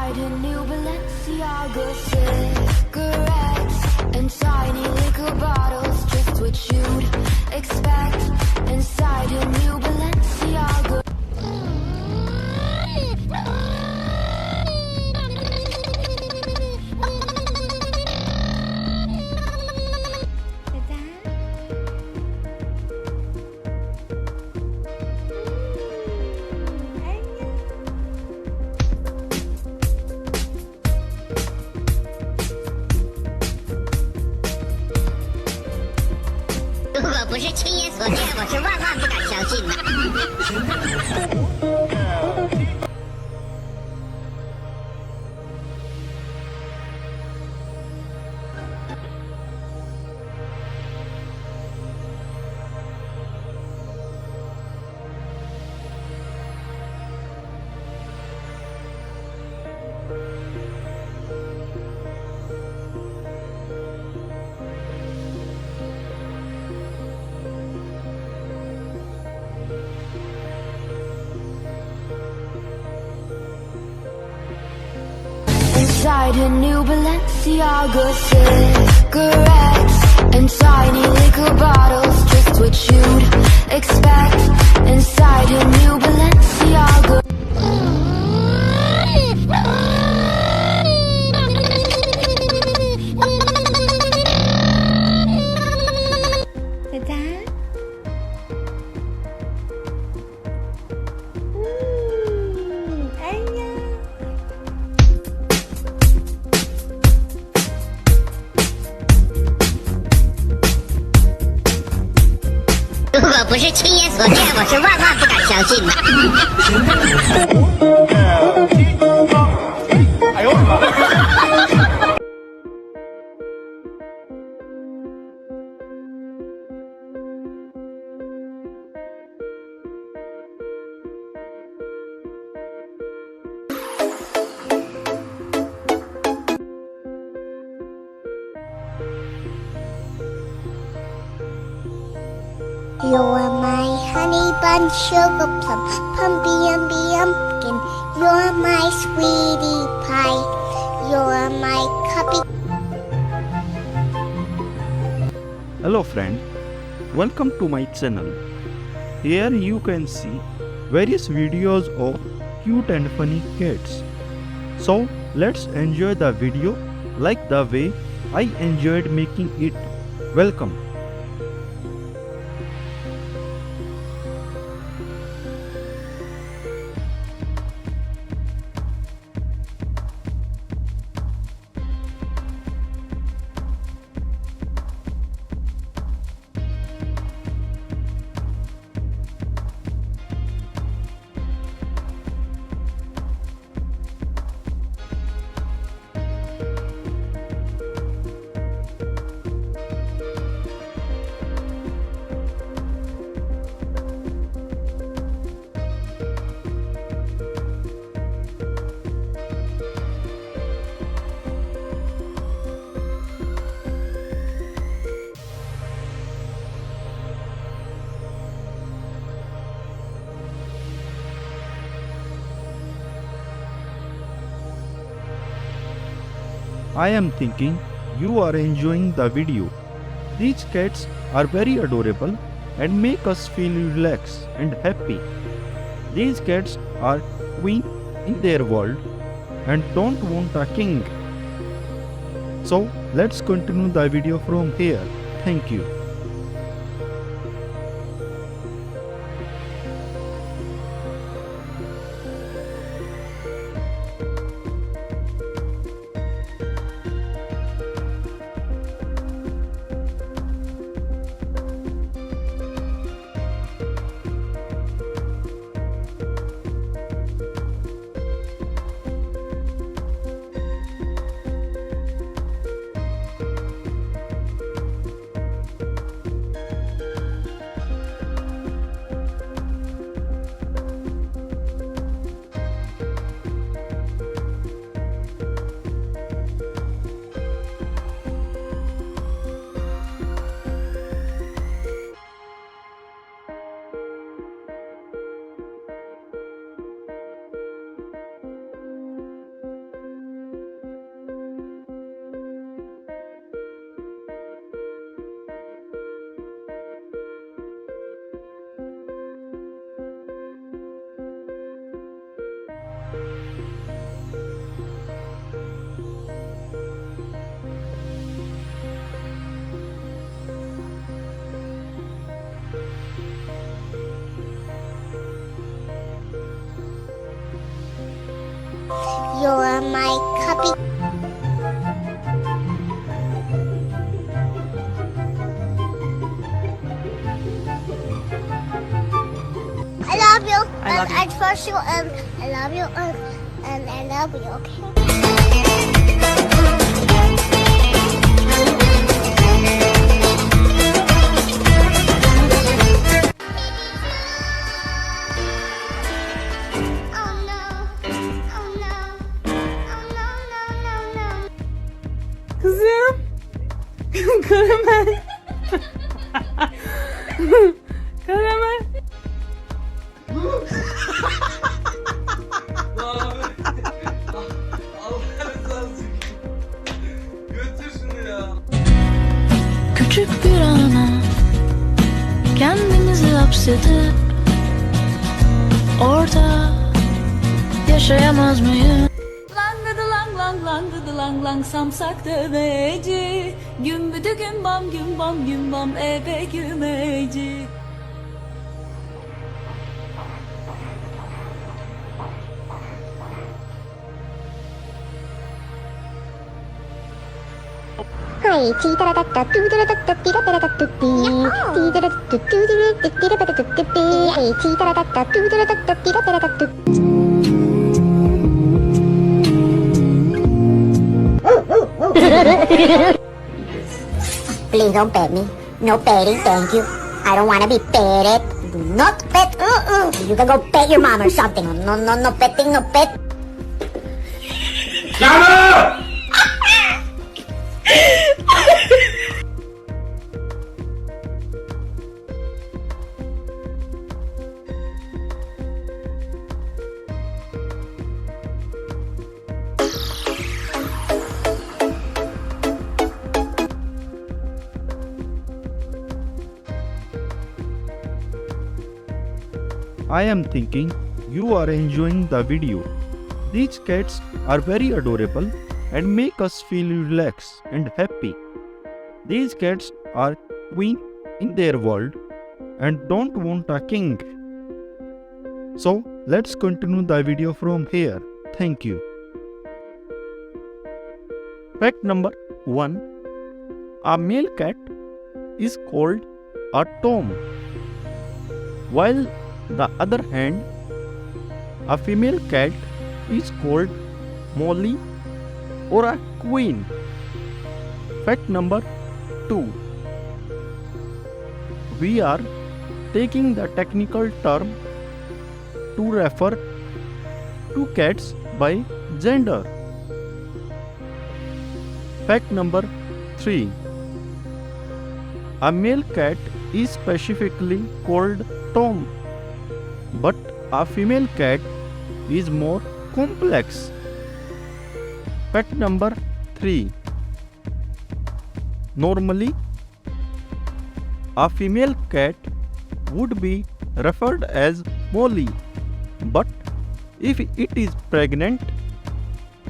Inside a new Balenciaga, cigarettes and tiny liquor bottles, just what you'd expect. Inside a new Balenciaga.不是亲眼所见，我是万万不敢相信的。Inside a new Balenciaga, cigarettes and tiny liquor bottles, just what you'd expect. Inside a new Balenciaga.如果不是亲眼所见，我是万万不敢相信的。哎呦我的妈！ You're my honey bun, sugar plum, pumpkin. You're my sweetie pie. You're my cupcake. Hello friend, welcome to my channel. Here you can see various videos of cute and funny cats. So let's enjoy the video like the way I enjoyed making it. Welcome. I am thinking you are enjoying the video. These cats are very adorable and make us feel relaxed and happy. These cats are queen in their world and don't want a king. So let's continue the video from here. Thank you. love you. At first you I love you and I love you. Okay. Oh no! Oh no! Oh no! No! No! No! Kızım. Karamel. Karamel. Küçük bir ana kendimizi hapsedip orada yaşayamaz mıyız? Langıdı lang lang langıdı lang lang samsak döveci gümbüdü gümbam gümbam gümbam ebe gümeci. Hi, tea da da da do da da da dee da da da do dee. Tea da da do do dee da da da do dee. Hey, tea da da da do da da da dee da da da do. Please don't pet me. No petting, thank you. I don't want to be petted. Do not pet. You can go pet your mom or something. No, no, no petting, no pet. I am thinking you are enjoying the video. These cats are very adorable and make us feel relaxed and happy. These cats are queen in their world and don't want a king. So let's continue the video from here. Thank you. Fact number 1. A male cat is called a tom, while the other hand, a female cat is called Molly or a queen. Fact number 2. We are taking the technical term to refer to cats by gender. Fact number 3. A male cat is specifically called Tom, but a female cat is more complex. Fact number 3. Normally, a female cat would be referred as Molly, but if it is pregnant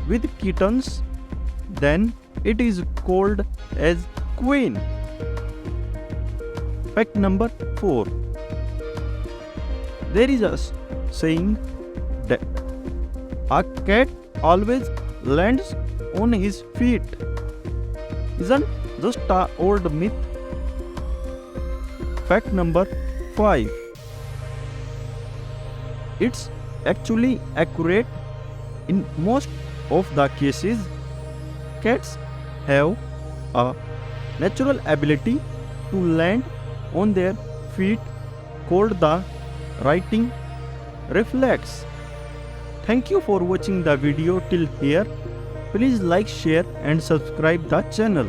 with kittens, then it is called as Queen. Fact number 4. There is a saying that a cat always lands on his feet. Isn't just an old myth? Fact number 5. It's actually accurate. In most of the cases, cats have a natural ability to land on their feet called the writing reflex. Thank you for watching the video till here. Please like, share and subscribe the channel.